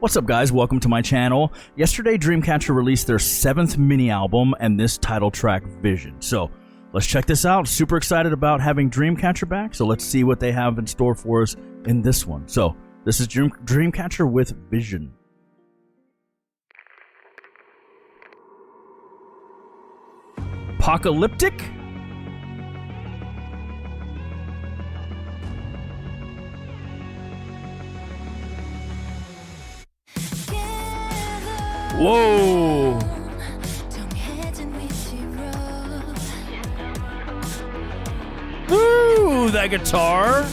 What's up, guys? Welcome to my channel. Yesterday, Dreamcatcher released their 7th mini-album and this title track, Vision. So, let's check this out. Super excited about having Dreamcatcher back, so let's see what they have in store for us in this one. So, this is Dreamcatcher with Vision. Apocalyptic? Whoa! Woo! That guitar!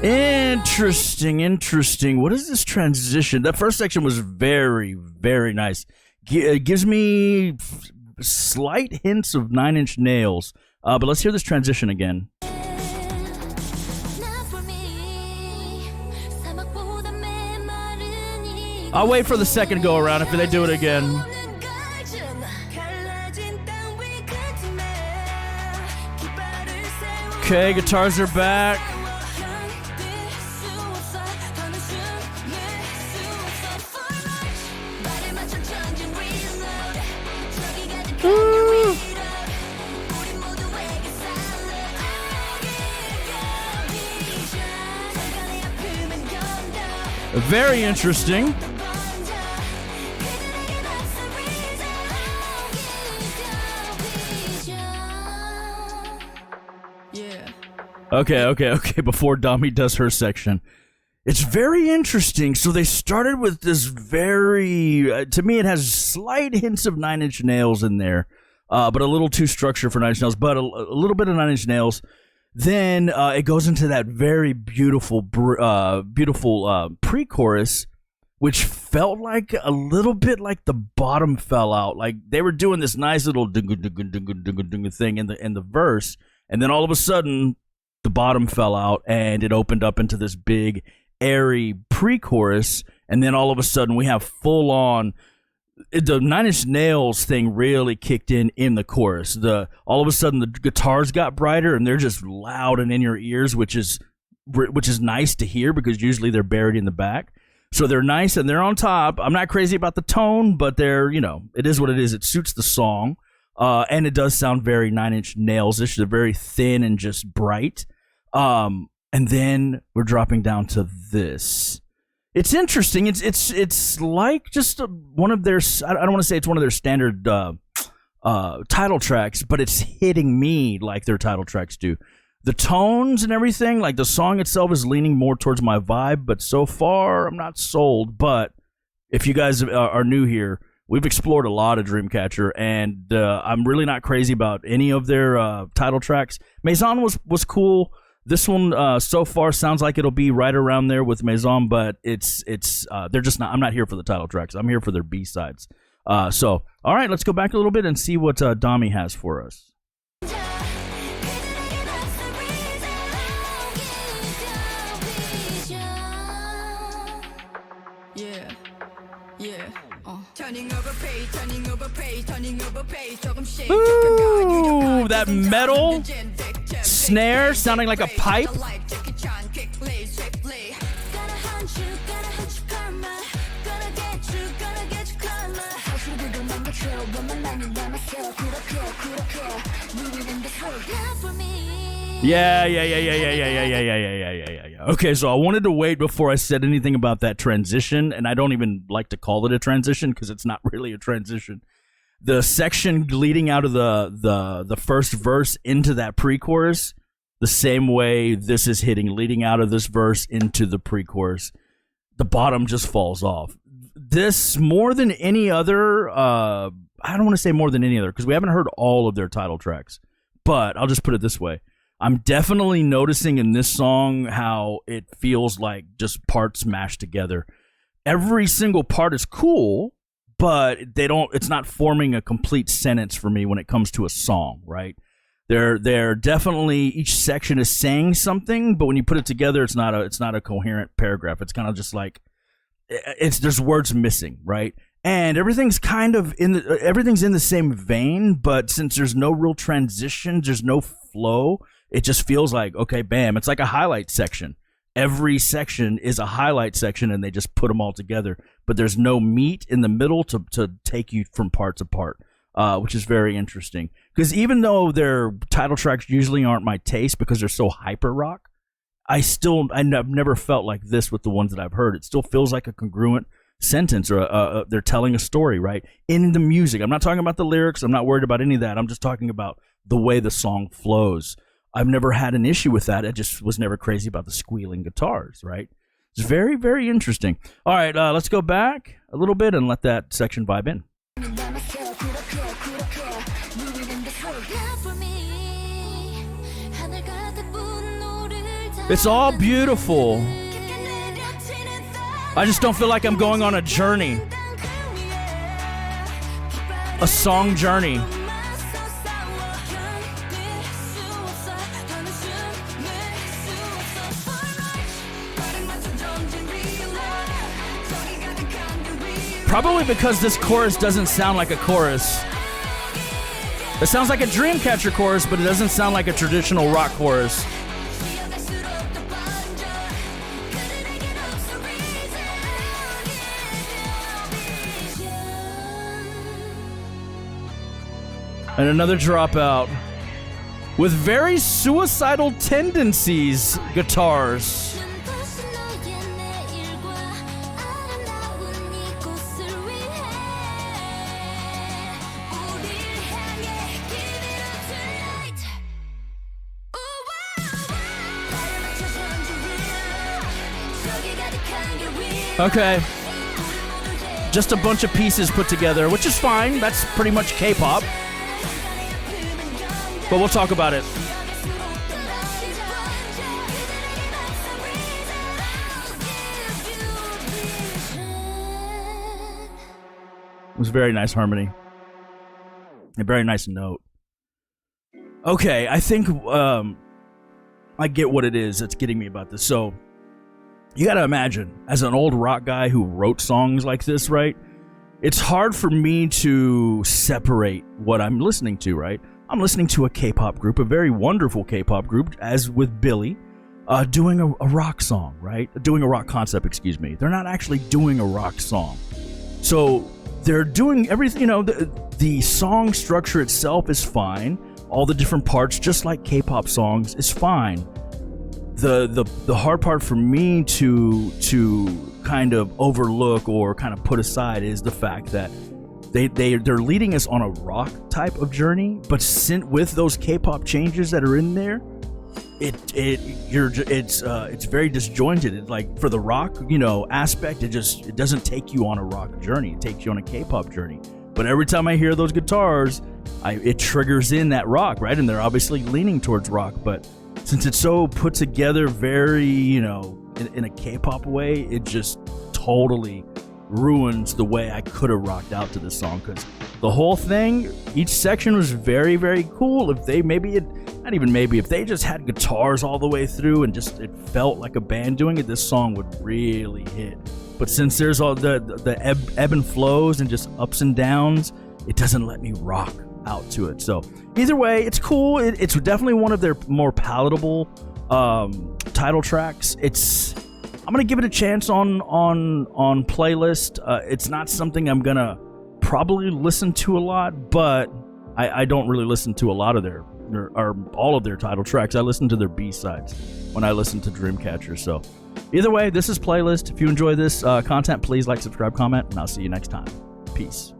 Interesting. What is this transition? That first section was very, very nice. It gives me slight hints of Nine Inch Nails, but let's hear this transition again. I'll wait for the second go around if they do it again. Okay, guitars are back. Ooh. Very interesting. Okay. Before Dami does her section. It's very interesting. So they started with this very, to me, it has slight hints of Nine Inch Nails in there, but a little too structured for Nine Inch Nails, but a little bit of Nine Inch Nails. Then it goes into that very beautiful pre-chorus, which felt like a little bit like the bottom fell out. Like they were doing this nice little thing in the verse, and then all of a sudden the bottom fell out and it opened up into this big airy pre-chorus, and then all of a sudden we have full on the Nine Inch Nails thing really kicked in the chorus. All of a sudden the guitars got brighter and they're just loud and in your ears, which is nice to hear because usually they're buried in the back. So they're nice and they're on top. I'm not crazy about the tone, but they're, it is what it is. It suits the song, and it does sound very Nine Inch Nails-ish. They're very thin and just bright. And then we're dropping down to this. It's interesting. It's like just one of their. I don't want to say it's one of their standard title tracks, but it's hitting me like their title tracks do. The tones and everything, like the song itself, is leaning more towards my vibe. But so far, I'm not sold. But if you guys are new here, we've explored a lot of Dreamcatcher, and I'm really not crazy about any of their title tracks. Maison was cool. This one so far sounds like it'll be right around there with Maison, but it's they're just not. I'm not here for the title tracks. I'm here for their B-sides. So all right, let's go back a little bit and see what Dami has for us. Ooh, that metal snare sounding like a pipe. Yeah. Okay, so I wanted to wait before I said anything about that transition, and I don't even like to call it a transition because it's not really a transition. The section leading out of the first verse into that pre-chorus, the same way this is hitting, leading out of this verse into the pre-chorus, the bottom just falls off. This, more than any other, I don't want to say more than any other, because we haven't heard all of their title tracks, but I'll just put it this way. I'm definitely noticing in this song how it feels like just parts mashed together. Every single part is cool, but it's not forming a complete sentence for me when it comes to a song, right? They're definitely, each section is saying something, but when you put it together, it's not a coherent paragraph. It's kind of just like, there's words missing, right? and everything's kind of everything's in the same vein, but since there's no real transitions, there's no flow, it just feels like, okay, bam, it's like a highlight section. Every section is a highlight section, and they just put them all together, but there's no meat in the middle to take you from part to part, which is very interesting. Because even though their title tracks usually aren't my taste because they're so hyper rock, I've never felt like this with the ones that I've heard. It still feels like a congruent sentence, or they're telling a story, right? In the music. I'm not talking about the lyrics. I'm not worried about any of that. I'm just talking about the way the song flows. I've never had an issue with that. I just was never crazy about the squealing guitars, right? It's very, very interesting. All right, let's go back a little bit and let that section vibe in. It's all beautiful. I just don't feel like I'm going on a journey. A song journey. Probably because this chorus doesn't sound like a chorus. It sounds like a Dreamcatcher chorus, but it doesn't sound like a traditional rock chorus. And another dropout with very suicidal tendencies guitars. Okay. Just a bunch of pieces put together, which is fine. That's pretty much K-pop. But we'll talk about it. It was very nice harmony. A very nice note. Okay, I think I get what it is that's getting me about this. So, you gotta imagine, as an old rock guy who wrote songs like this, right? It's hard for me to separate what I'm listening to, right? I'm listening to a K-pop group, a very wonderful K-pop group, as with Billy, doing a rock song, right? Doing a rock concept, excuse me. They're not actually doing a rock song. So they're doing everything, you know, the song structure itself is fine. All the different parts, just like K-pop songs, is fine. The hard part for me to kind of overlook or kind of put aside is the fact that they're leading us on a rock type of journey, but with those K-pop changes that are in there, it's very disjointed. It's like for the rock, you know, aspect, it doesn't take you on a rock journey. It takes you on a K-pop journey. But every time I hear those guitars, it triggers in that rock, right? And they're obviously leaning towards rock, but since it's so put together very, you know, in a K-pop way, it just totally ruins the way I could have rocked out to this song, because the whole thing, each section was very, very cool. If they if they just had guitars all the way through and just it felt like a band doing it, this song would really hit. But since there's all the ebb and flows and just ups and downs, it doesn't let me rock out to it. So either way, it's cool. It's definitely one of their more palatable title tracks. I'm gonna give it a chance on playlist. It's not something I'm gonna probably listen to a lot, but I don't really listen to a lot of all of their title tracks. I listen to their B-sides when I listen to Dreamcatcher. So either way, this is playlist. If you enjoy this content, please like, subscribe, comment, and I'll see you next time. Peace.